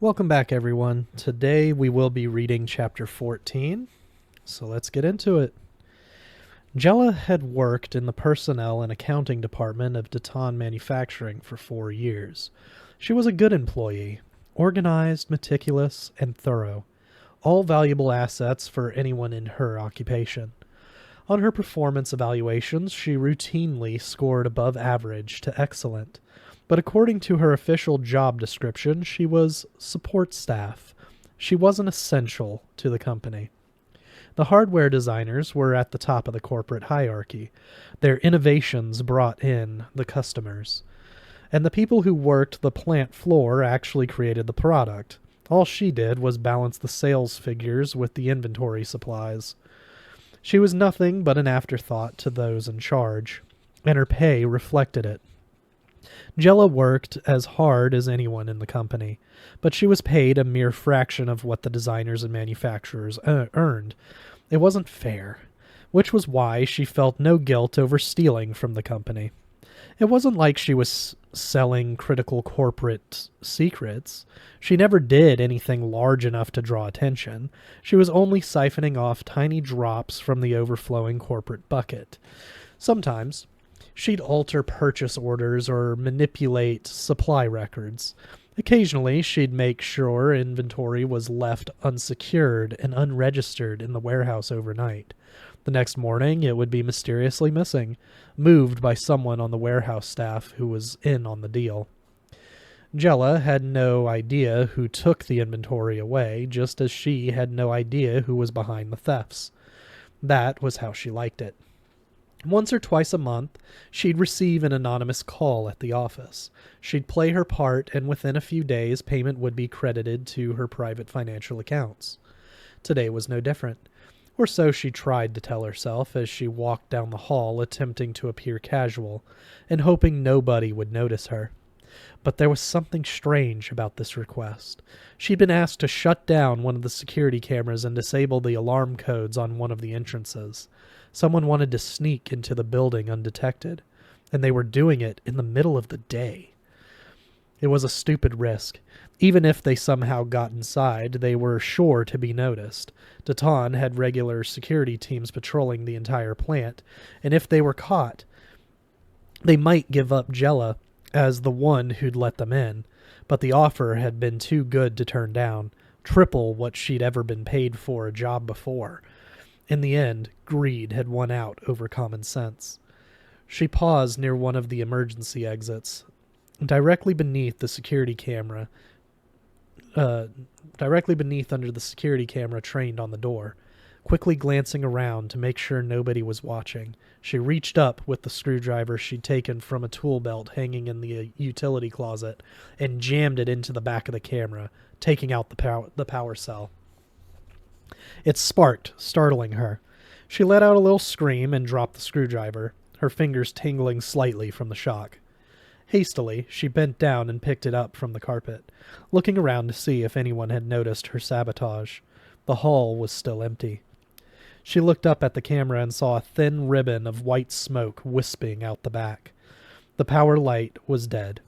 Welcome back, everyone. Today we will be reading Chapter 14, so let's get into it. Jella had worked in the personnel and accounting department of Daton Manufacturing for 4 years. She was a good employee, organized, meticulous, and thorough, all valuable assets for anyone in her occupation. On her performance evaluations, she routinely scored above average to excellent. But according to her official job description, she was support staff. She wasn't essential to the company. The hardware designers were at the top of the corporate hierarchy. Their innovations brought in the customers. And the people who worked the plant floor actually created the product. All she did was balance the sales figures with the inventory supplies. She was nothing but an afterthought to those in charge, and her pay reflected it. Jella worked as hard as anyone in the company, but she was paid a mere fraction of what the designers and manufacturers earned. It wasn't fair, which was why she felt no guilt over stealing from the company. It wasn't like she was selling critical corporate secrets. She never did anything large enough to draw attention. She was only siphoning off tiny drops from the overflowing corporate bucket. Sometimes she'd alter purchase orders or manipulate supply records. Occasionally, she'd make sure inventory was left unsecured and unregistered in the warehouse overnight. The next morning, it would be mysteriously missing, moved by someone on the warehouse staff who was in on the deal. Jella had no idea who took the inventory away, just as she had no idea who was behind the thefts. That was how she liked it. Once or twice a month, she'd receive an anonymous call at the office. She'd play her part, and within a few days, payment would be credited to her private financial accounts. Today was no different, or so she tried to tell herself as she walked down the hall, attempting to appear casual, and hoping nobody would notice her. But there was something strange about this request. She'd been asked to shut down one of the security cameras and disable the alarm codes on one of the entrances. Someone wanted to sneak into the building undetected, and they were doing it in the middle of the day. It was a stupid risk. Even if they somehow got inside, they were sure to be noticed. Daton had regular security teams patrolling the entire plant, and if they were caught, they might give up Jella as the one who'd let them in, but the offer had been too good to turn down, triple what she'd ever been paid for a job before. In the end, greed had won out over common sense. She paused near one of the emergency exits, directly beneath the security camera, directly beneath under the security camera trained on the door. Quickly glancing around to make sure nobody was watching, she reached up with the screwdriver she'd taken from a tool belt hanging in the utility closet and jammed it into the back of the camera, taking out the power cell. It sparked, startling her. She let out a little scream and dropped the screwdriver, her fingers tingling slightly from the shock. Hastily, she bent down and picked it up from the carpet, looking around to see if anyone had noticed her sabotage. The hall was still empty. She looked up at the camera and saw a thin ribbon of white smoke wisping out the back. The power light was dead.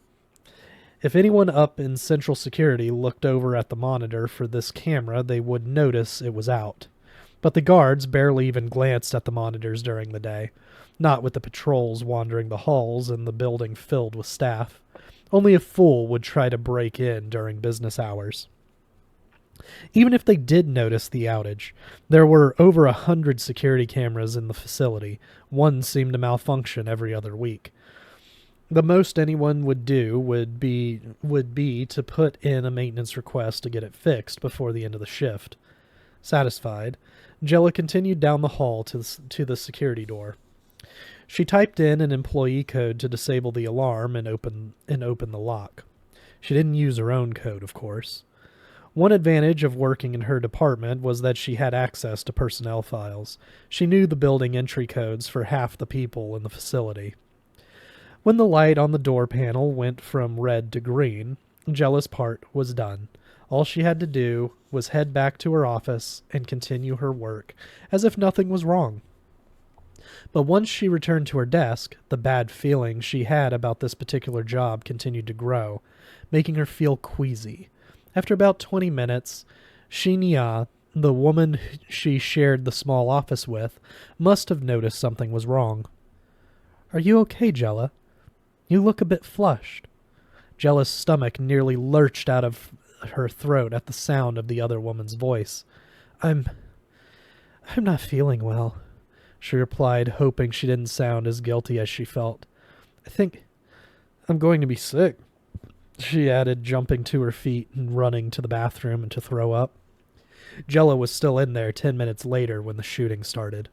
If anyone up in Central Security looked over at the monitor for this camera, they would notice it was out. But the guards barely even glanced at the monitors during the day, not with the patrols wandering the halls and the building filled with staff. Only a fool would try to break in during business hours. Even if they did notice the outage, there were over 100 security cameras in the facility. One seemed to malfunction every other week. The most anyone would do would be to put in a maintenance request to get it fixed before the end of the shift. Satisfied, Jella continued down the hall to the security door. She typed in an employee code to disable the alarm and open the lock. She didn't use her own code, of course. One advantage of working in her department was that she had access to personnel files. She knew the building entry codes for half the people in the facility. When the light on the door panel went from red to green, Jella's part was done. All she had to do was head back to her office and continue her work, as if nothing was wrong. But once she returned to her desk, the bad feeling she had about this particular job continued to grow, making her feel queasy. After about 20 minutes, Shinya, the woman she shared the small office with, must have noticed something was wrong. "Are you okay, Jella? You look a bit flushed." Jella's stomach nearly lurched out of her throat at the sound of the other woman's voice. I'm not feeling well," she replied, hoping she didn't sound as guilty as she felt. "I think I'm going to be sick," she added, jumping to her feet and running to the bathroom and to throw up. Jella was still in there 10 minutes later when the shooting started.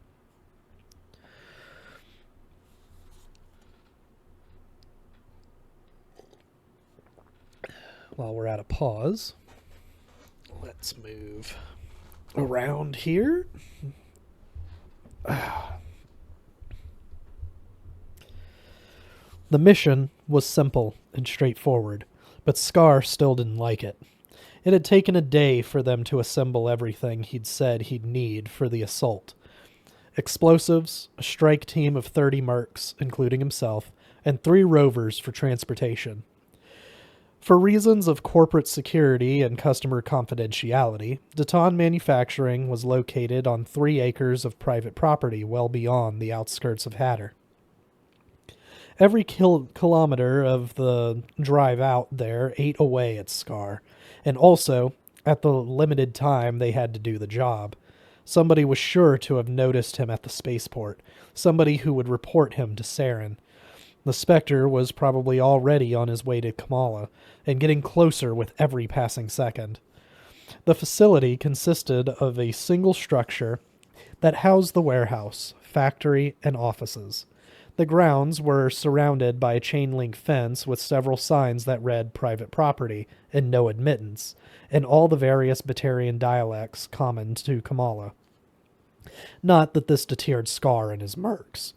While we're at a pause, let's move around here. The mission was simple and straightforward, but Scar still didn't like it. It had taken a day for them to assemble everything he'd said he'd need for the assault. Explosives, a strike team of 30 mercs, including himself, and 3 rovers for transportation. For reasons of corporate security and customer confidentiality, Daton Manufacturing was located on 3 acres of private property well beyond the outskirts of Hatter. Every kilometer of the drive out there ate away at Scar, and also, at the limited time they had to do the job, somebody was sure to have noticed him at the spaceport, somebody who would report him to Saren. The Spectre was probably already on his way to Kamala, and getting closer with every passing second. The facility consisted of a single structure that housed the warehouse, factory, and offices. The grounds were surrounded by a chain-link fence with several signs that read private property and no admittance, and all the various Batarian dialects common to Kamala. Not that this deterred Scar and his mercs.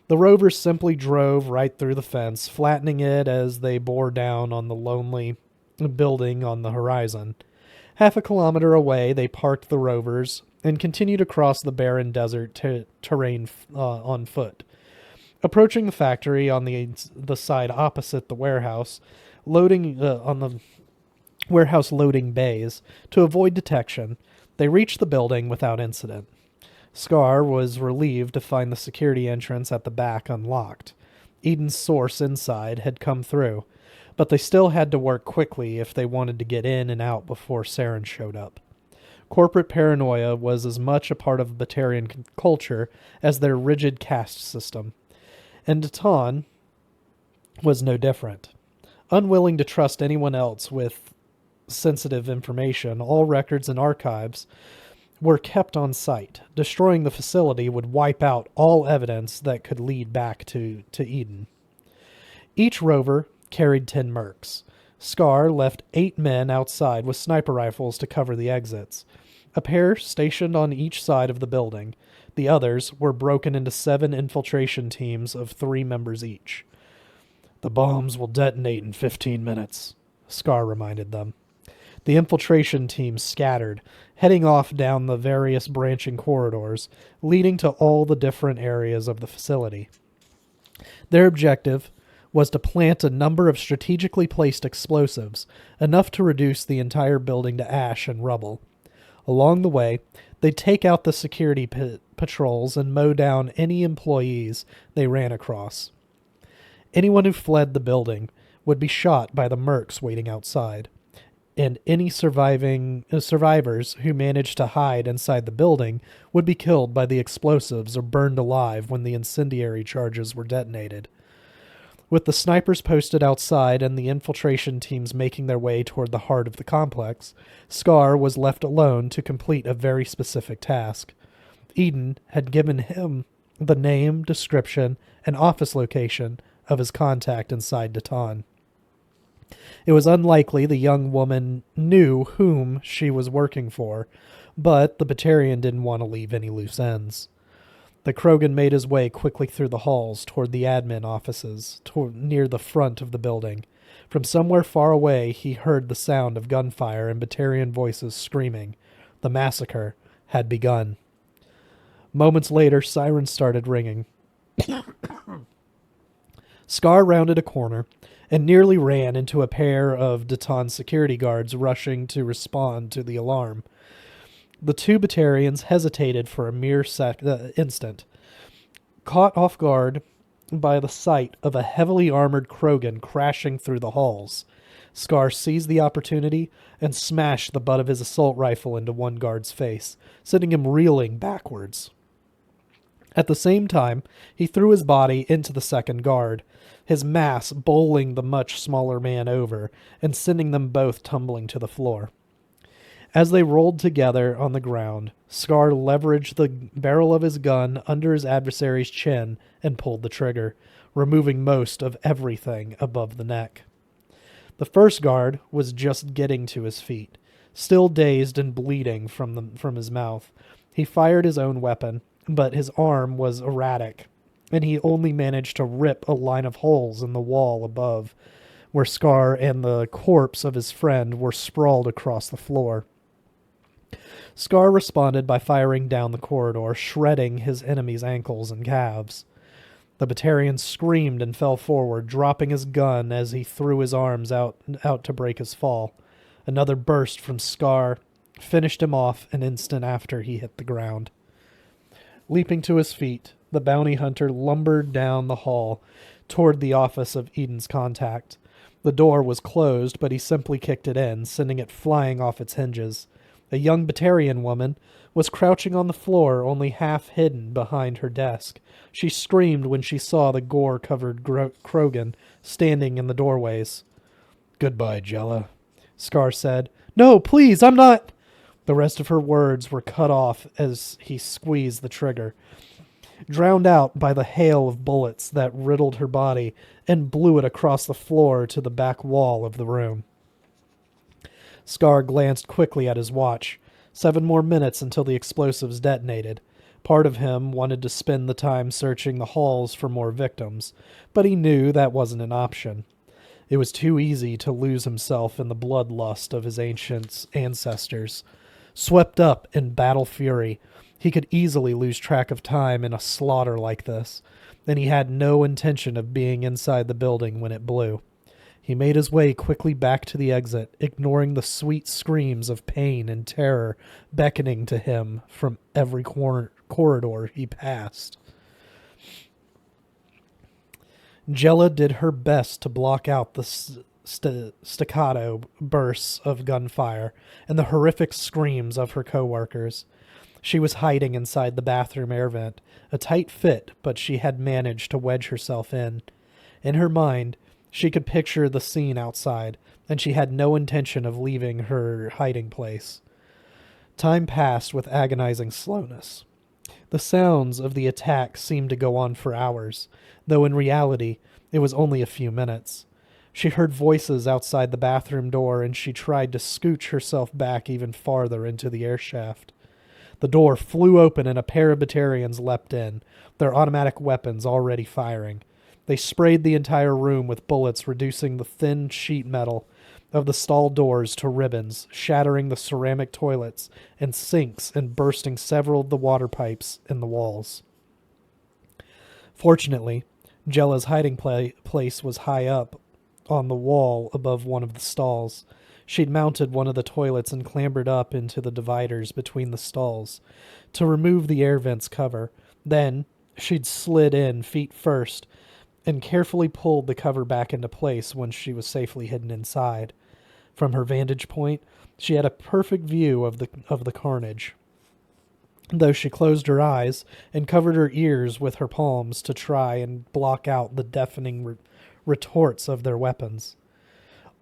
The rovers simply drove right through the fence, flattening it as they bore down on the lonely building on the horizon. Half a kilometer away, they parked the rovers and continued across the barren desert terrain on foot. Approaching the factory on the side opposite the warehouse, loading on the warehouse loading bays to avoid detection, they reached the building without incident. Scar was relieved to find the security entrance at the back unlocked. Eden's source inside had come through, but they still had to work quickly if they wanted to get in and out before Saren showed up. Corporate paranoia was as much a part of Batarian culture as their rigid caste system, and Daton was no different. Unwilling to trust anyone else with sensitive information, all records and archives were kept on site. Destroying the facility would wipe out all evidence that could lead back to Eden. Each rover carried 10 mercs. Scar left 8 men outside with sniper rifles to cover the exits. A pair stationed on each side of the building. The others were broken into 7 infiltration teams of 3 members each. "The bombs will detonate in 15 minutes, Scar reminded them. The infiltration teams scattered, heading off down the various branching corridors, leading to all the different areas of the facility. Their objective was to plant a number of strategically placed explosives, enough to reduce the entire building to ash and rubble. Along the way, they'd take out the security patrols and mow down any employees they ran across. Anyone who fled the building would be shot by the mercs waiting outside, and any survivors who managed to hide inside the building would be killed by the explosives or burned alive when the incendiary charges were detonated. With the snipers posted outside and the infiltration teams making their way toward the heart of the complex, Scar was left alone to complete a very specific task. Eden had given him the name, description, and office location of his contact inside Daton. It was unlikely the young woman knew whom she was working for, but the Batarian didn't want to leave any loose ends. The Krogan made his way quickly through the halls toward the admin offices, near the front of the building. From somewhere far away, he heard the sound of gunfire and Batarian voices screaming. The massacre had begun. Moments later, sirens started ringing. Scar rounded a corner and nearly ran into a pair of Daton security guards rushing to respond to the alarm. The two Batarians hesitated for a mere instant, caught off guard by the sight of a heavily armored Krogan crashing through the halls. Scar seized the opportunity and smashed the butt of his assault rifle into one guard's face, sending him reeling backwards. At the same time, he threw his body into the second guard, his mass bowling the much smaller man over and sending them both tumbling to the floor. As they rolled together on the ground, Scar leveraged the barrel of his gun under his adversary's chin and pulled the trigger, removing most of everything above the neck. The first guard was just getting to his feet, still dazed and bleeding from his mouth. He fired his own weapon, but his arm was erratic, and he only managed to rip a line of holes in the wall above, where Scar and the corpse of his friend were sprawled across the floor. Scar responded by firing down the corridor, shredding his enemy's ankles and calves. The Batarian screamed and fell forward, dropping his gun as he threw his arms out to break his fall. Another burst from Scar finished him off an instant after he hit the ground. Leaping to his feet, the bounty hunter lumbered down the hall toward the office of Eden's contact. The door was closed, but he simply kicked it in, sending it flying off its hinges. A young Batarian woman was crouching on the floor, only half hidden behind her desk. She screamed when she saw the gore-covered Krogan standing in the doorways. "Goodbye, Jella," Scar said. "No, please, I'm not—" The rest of her words were cut off as he squeezed the trigger, drowned out by the hail of bullets that riddled her body and blew it across the floor to the back wall of the room. Scar glanced quickly at his watch. 7 more minutes until the explosives detonated. Part of him wanted to spend the time searching the halls for more victims, but he knew that wasn't an option. It was too easy to lose himself in the bloodlust of his ancient ancestors. Swept up in battle fury, he could easily lose track of time in a slaughter like this, and he had no intention of being inside the building when it blew. He made his way quickly back to the exit, ignoring the sweet screams of pain and terror beckoning to him from every corridor he passed. Jella did her best to block out the staccato bursts of gunfire and the horrific screams of her coworkers. She was hiding inside the bathroom air vent, a tight fit, but she had managed to wedge herself in. In her mind, she could picture the scene outside, and she had no intention of leaving her hiding place. Time passed with agonizing slowness. The sounds of the attack seemed to go on for hours, though in reality it was only a few minutes. She heard voices outside the bathroom door, and she tried to scooch herself back even farther into the air shaft. The door flew open and a pair of Batarians leapt in, their automatic weapons already firing. They sprayed the entire room with bullets, reducing the thin sheet metal of the stall doors to ribbons, shattering the ceramic toilets and sinks and bursting several of the water pipes in the walls. Fortunately, Jella's hiding place was high up on the wall above one of the stalls. She'd mounted one of the toilets and clambered up into the dividers between the stalls to remove the air vent's cover. Then she'd slid in feet first and carefully pulled the cover back into place when she was safely hidden inside. From her vantage point, she had a perfect view of the carnage, though she closed her eyes and covered her ears with her palms to try and block out the deafening retorts of their weapons.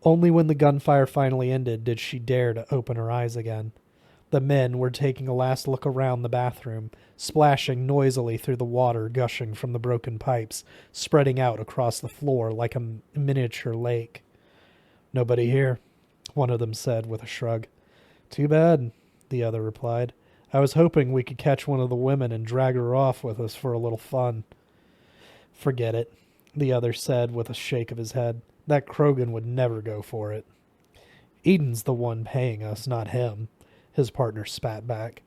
Only when the gunfire finally ended did she dare to open her eyes again. The men were taking a last look around the bathroom, splashing noisily through the water gushing from the broken pipes, spreading out across the floor like a miniature lake. "Nobody here," one of them said with a shrug. "Too bad," the other replied. "I was hoping we could catch one of the women and drag her off with us for a little fun." "Forget it," the other said with a shake of his head. "That Krogan would never go for it." "Eden's the one paying us, not him," his partner spat back.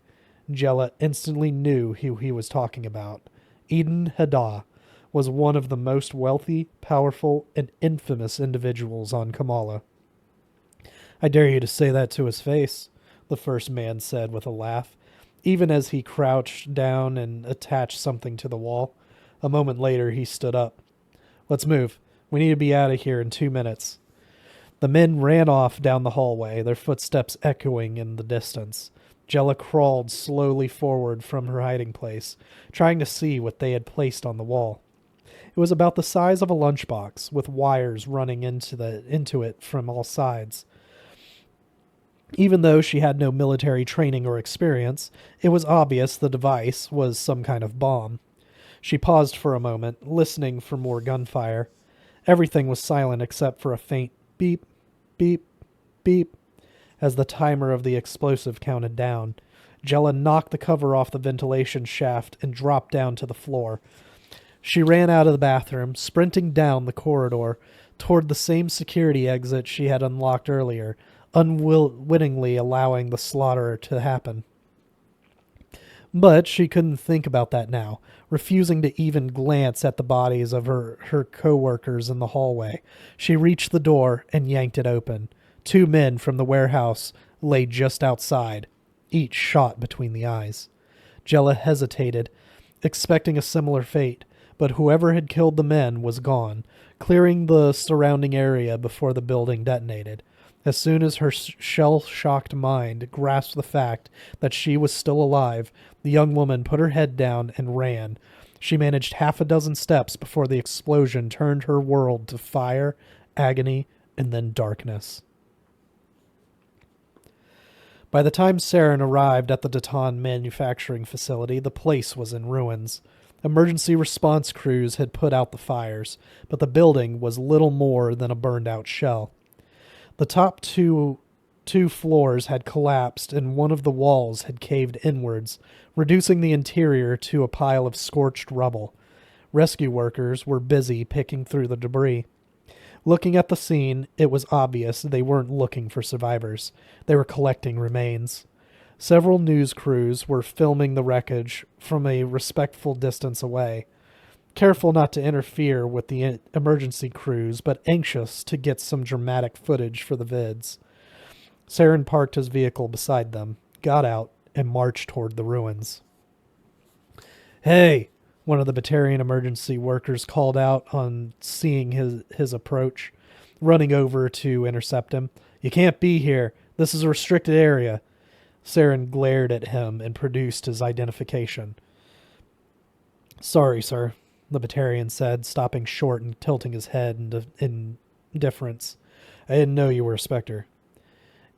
Jella instantly knew who he was talking about. Eden Haddah, was one of the most wealthy, powerful, and infamous individuals on Kamala. I dare you to say that to his face, the first man said with a laugh, even as he crouched down and attached something to the wall. A moment later, he stood up. Let's move. We need to be out of here in 2 minutes. The men ran off down the hallway, their footsteps echoing in the distance. Jella crawled slowly forward from her hiding place, trying to see what they had placed on the wall. It was about the size of a lunchbox, with wires running into it from all sides. Even though she had no military training or experience, it was obvious the device was some kind of bomb. She paused for a moment, listening for more gunfire. Everything was silent except for a faint beep, beep, beep, as the timer of the explosive counted down. Jella knocked the cover off the ventilation shaft and dropped down to the floor. She ran out of the bathroom, sprinting down the corridor toward the same security exit she had unlocked earlier, unwittingly allowing the slaughter to happen. But she couldn't think about that now, refusing to even glance at the bodies of her co-workers in the hallway. She reached the door and yanked it open. 2 men from the warehouse lay just outside, each shot between the eyes. Jella hesitated, expecting a similar fate, but whoever had killed the men was gone, clearing the surrounding area before the building detonated. As soon as her shell-shocked mind grasped the fact that she was still alive, the young woman put her head down and ran. She managed 6 steps before the explosion turned her world to fire, agony, and then darkness. By the time Saren arrived at the Datan manufacturing facility, the place was in ruins. Emergency response crews had put out the fires, but the building was little more than a burned-out shell. The top two floors had collapsed and one of the walls had caved inwards, reducing the interior to a pile of scorched rubble. Rescue workers were busy picking through the debris. Looking at the scene, it was obvious they weren't looking for survivors. They were collecting remains. Several news crews were filming the wreckage from a respectful distance away, careful not to interfere with the emergency crews, but anxious to get some dramatic footage for the vids. Saren parked his vehicle beside them, got out, and marched toward the ruins. "Hey!" one of the Batarian emergency workers called out on seeing his approach, running over to intercept him. "You can't be here. This is a restricted area." Saren glared at him and produced his identification. "Sorry, sir," the Batarian said, stopping short and tilting his head in indifference. "I didn't know you were a Spectre."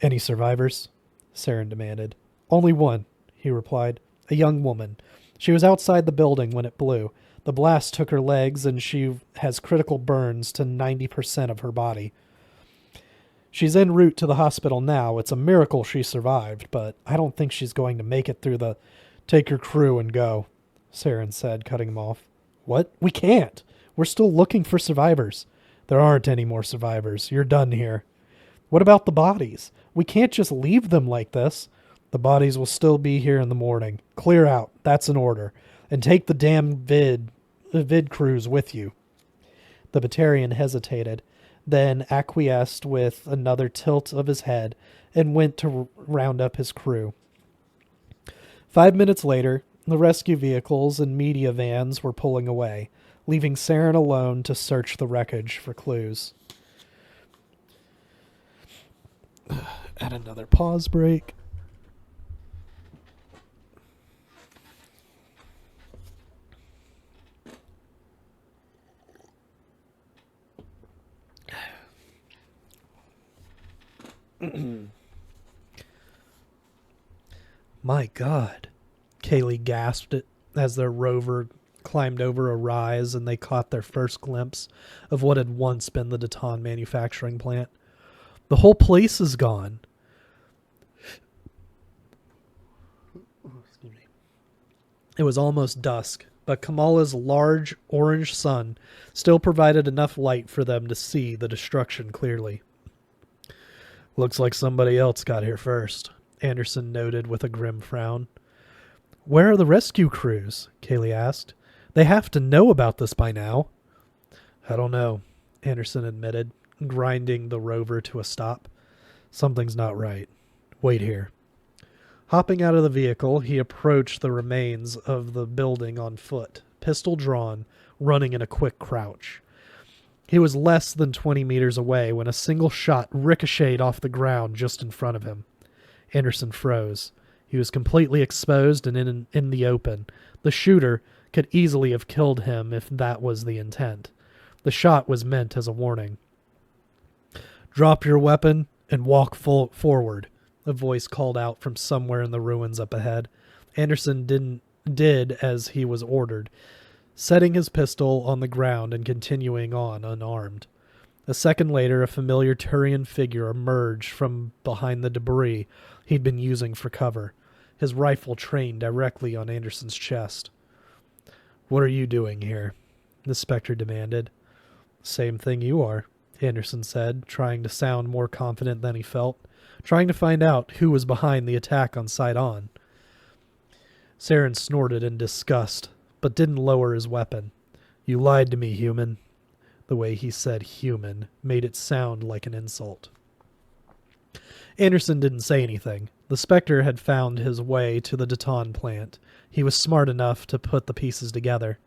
"Any survivors?" Saren demanded. "Only one," he replied. "A young woman. She was outside the building when it blew. The blast took her legs and she has critical burns to 90% of her body. She's en route to the hospital now. It's a miracle she survived, but I don't think she's going to make it through the... Take your crew and go," Saren said, cutting him off. "What? We can't. We're still looking for survivors." "There aren't any more survivors. You're done here." "What about the bodies? We can't just leave them like this." "The bodies will still be here in the morning. Clear out. That's an order. And take the damn vid crews with you." The Batarian hesitated, then acquiesced with another tilt of his head and went to round up his crew. 5 minutes later, the rescue vehicles and media vans were pulling away, leaving Saren alone to search the wreckage for clues. Add another pause break. "My God," Kaylee gasped it as their rover climbed over a rise and they caught their first glimpse of what had once been the Datan manufacturing plant. "The whole place is gone." Excuse me. It was almost dusk, but Kamala's large orange sun still provided enough light for them to see the destruction clearly. "Looks like somebody else got here first," Anderson noted with a grim frown. "Where are the rescue crews?" Kaylee asked. They have to know about this by now. I don't know, Anderson admitted, grinding the rover to a stop. Something's not right. Wait here. Hopping out of the vehicle, he approached the remains of the building on foot, pistol drawn, running in a quick crouch. He was less than 20 meters away when a single shot ricocheted off the ground just in front of him. Anderson froze. He was completely exposed and in the open. The shooter could easily have killed him if that was the intent. The shot was meant as a warning. Drop your weapon and walk forward, a voice called out from somewhere in the ruins up ahead. Anderson did as he was ordered, setting his pistol on the ground and continuing on unarmed. A second later, a familiar Turian figure emerged from behind the debris he'd been using for cover, his rifle trained directly on Anderson's chest. "What are you doing here?" the Spectre demanded. "Same thing you are," Anderson said, trying to sound more confident than he felt, trying to find out who was behind the attack on Sidon. Saren snorted in disgust, but didn't lower his weapon. "You lied to me, human." The way he said human made it sound like an insult. Anderson didn't say anything. The Spectre had found his way to the Daton plant. He was smart enough to put the pieces together.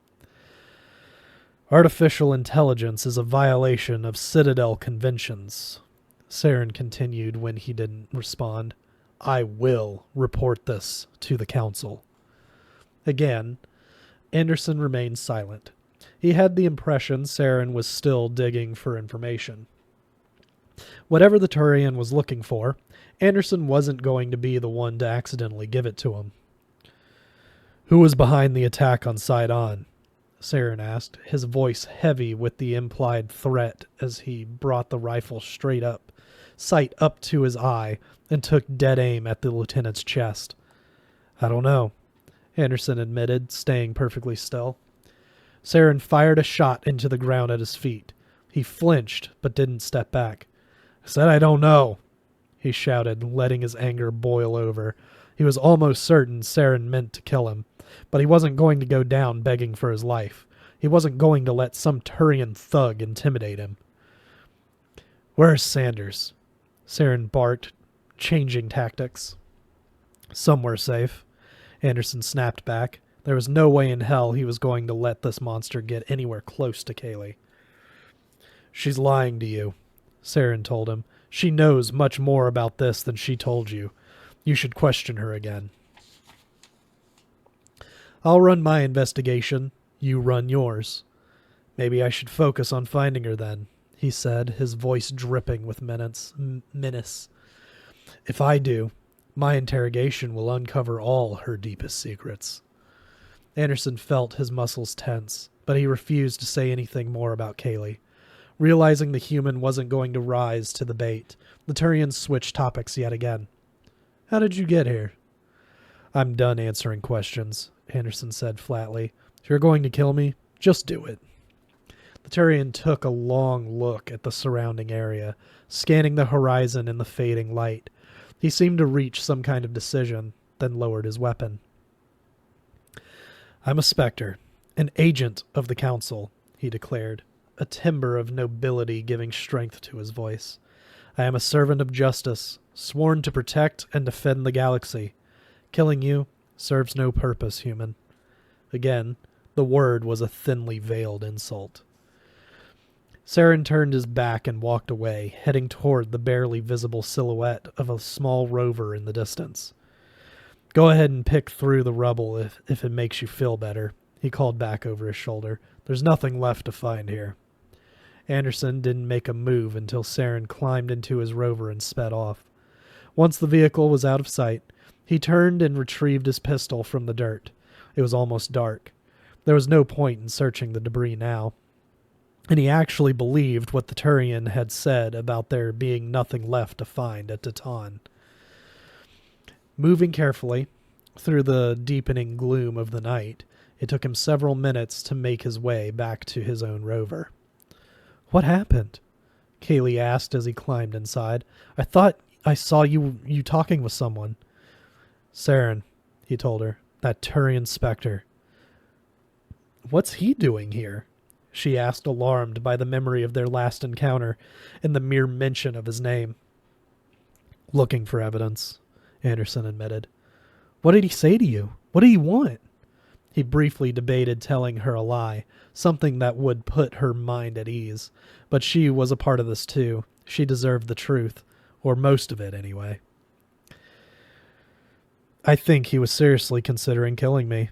"Artificial intelligence is a violation of Citadel conventions," Saren continued when he didn't respond. "I will report this to the Council." Again, Anderson remained silent. He had the impression Saren was still digging for information. Whatever the Turian was looking for, Anderson wasn't going to be the one to accidentally give it to him. "Who was behind the attack on Sidon?" Saren asked, his voice heavy with the implied threat as he brought the rifle straight up, sight up to his eye, and took dead aim at the lieutenant's chest. "I don't know," Anderson admitted, staying perfectly still. Saren fired a shot into the ground at his feet. He flinched, but didn't step back. "I said I don't know," he shouted, letting his anger boil over. He was almost certain Saren meant to kill him, but he wasn't going to go down begging for his life. He wasn't going to let some Turian thug intimidate him. "Where's Sanders?" Saren barked, changing tactics. "Somewhere safe," Anderson snapped back. There was no way in hell he was going to let this monster get anywhere close to Kaylee. "She's lying to you," Saren told him. "She knows much more about this than she told you. You should question her again." "I'll run my investigation. You run yours." "Maybe I should focus on finding her then," he said, his voice dripping with menace. "If I do, my interrogation will uncover all her deepest secrets." Anderson felt his muscles tense, but he refused to say anything more about Kaylee. Realizing the human wasn't going to rise to the bait, the Turian switched topics yet again. "How did you get here?" "I'm done answering questions," Anderson said flatly. "If you're going to kill me, just do it." The Turian took a long look at the surrounding area, scanning the horizon in the fading light. He seemed to reach some kind of decision, then lowered his weapon. "I'm a Spectre, an agent of the Council," he declared, a timbre of nobility giving strength to his voice. "I am a servant of justice, sworn to protect and defend the galaxy. Killing you serves no purpose, human." Again, the word was a thinly veiled insult. Saren turned his back and walked away, heading toward the barely visible silhouette of a small rover in the distance. "Go ahead and pick through the rubble if it makes you feel better," he called back over his shoulder. "There's nothing left to find here." Anderson didn't make a move until Saren climbed into his rover and sped off. Once the vehicle was out of sight, he turned and retrieved his pistol from the dirt. It was almost dark. There was no point in searching the debris now. And he actually believed what the Turian had said about there being nothing left to find at Daton. Moving carefully through the deepening gloom of the night, it took him several minutes to make his way back to his own rover. "What happened?" Kaylee asked as he climbed inside. "I thought I saw you talking with someone." "Saren," he told her. "That Turian Spectre." What's he doing here? She asked, alarmed by the memory of their last encounter and the mere mention of his name. Looking for evidence, Anderson admitted. What did he say to you? What did he want? He briefly debated telling her a lie, something that would put her mind at ease. But she was a part of this too. She deserved the truth, or most of it anyway. I think he was seriously considering killing me.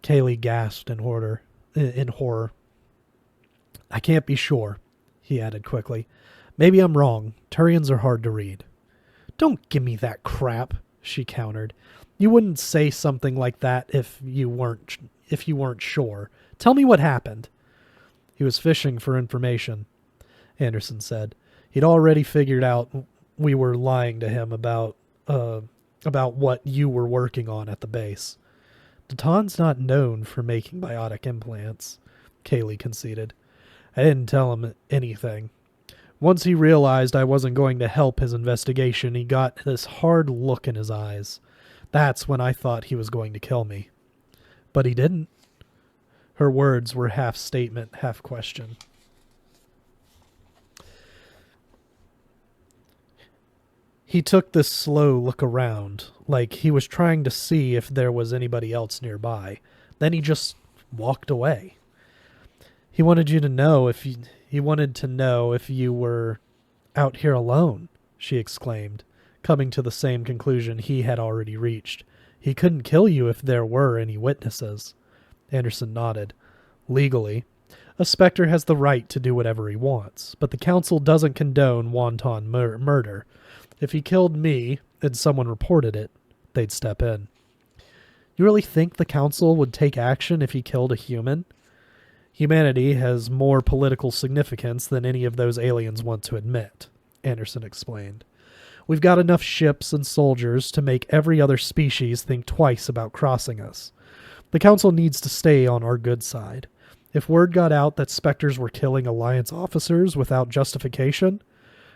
Kaylee gasped in horror. I can't be sure, he added quickly. Maybe I'm wrong. Turians are hard to read. Don't give me that crap, she countered. You wouldn't say something like that if you weren't sure. Tell me what happened. He was fishing for information, Anderson said. He'd already figured out we were lying to him about what you were working on at the base. Daton's not known for making biotic implants, Kaylee conceded. I didn't tell him anything. Once he realized I wasn't going to help his investigation, he got this hard look in his eyes. That's when I thought he was going to kill me. But he didn't. Her words were half statement, half question. He took this slow look around, like he was trying to see if there was anybody else nearby. Then he just walked away. He wanted to know if you were out here alone, she exclaimed, coming to the same conclusion he had already reached. He couldn't kill you if there were any witnesses. Anderson nodded. Legally, a Spectre has the right to do whatever he wants, but the Council doesn't condone wanton murder. If he killed me and someone reported it, they'd step in. You really think the Council would take action if he killed a human? Humanity has more political significance than any of those aliens want to admit, Anderson explained. We've got enough ships and soldiers to make every other species think twice about crossing us. The Council needs to stay on our good side. If word got out that Spectres were killing Alliance officers without justification,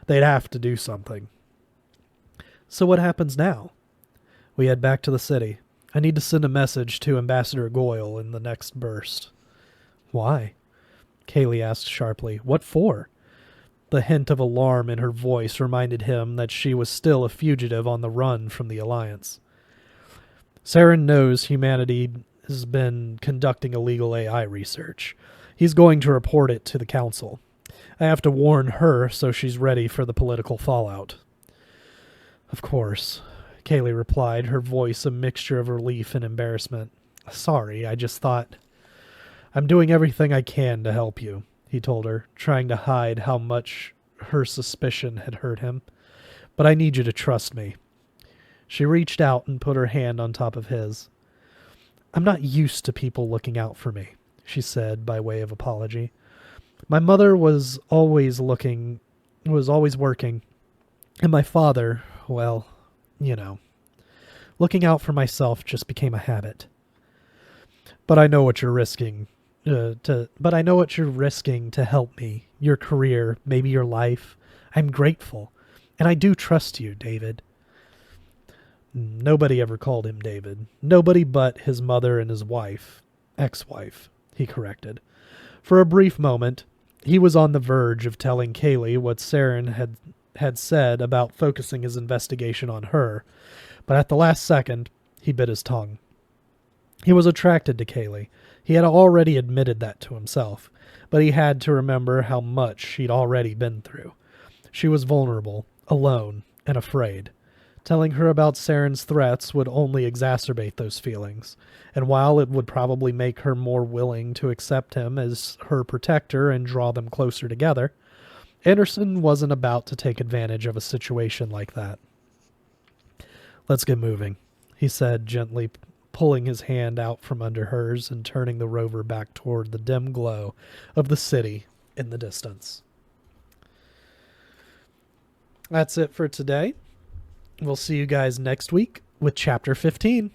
they'd have to do something. So what happens now? We head back to the city. I need to send a message to Ambassador Goyle in the next burst. Why? Kaylee asked sharply. What for? The hint of alarm in her voice reminded him that she was still a fugitive on the run from the Alliance. Saren knows humanity has been conducting illegal AI research. He's going to report it to the Council. I have to warn her so she's ready for the political fallout. Of course, Kaylee replied, her voice a mixture of relief and embarrassment. Sorry, I just thought... I'm doing everything I can to help you, he told her, trying to hide how much her suspicion had hurt him. But I need you to trust me. She reached out and put her hand on top of his. I'm not used to people looking out for me, she said by way of apology. My mother was always working, and my father, well, looking out for myself just became a habit. But I know what you're risking. To help me, your career, maybe your life. I'm grateful, and I do trust you, David. Nobody ever called him David. Nobody but his mother and his wife, ex-wife, he corrected. For a brief moment, he was on the verge of telling Kaylee what Saren had said about focusing his investigation on her, but at the last second, he bit his tongue. He was attracted to Kaylee. He had already admitted that to himself, but he had to remember how much she'd already been through. She was vulnerable, alone, and afraid. Telling her about Saren's threats would only exacerbate those feelings, and while it would probably make her more willing to accept him as her protector and draw them closer together, Anderson wasn't about to take advantage of a situation like that. Let's get moving, he said, gently pulling his hand out from under hers and turning the rover back toward the dim glow of the city in the distance. That's it for today. We'll see you guys next week with Chapter 15.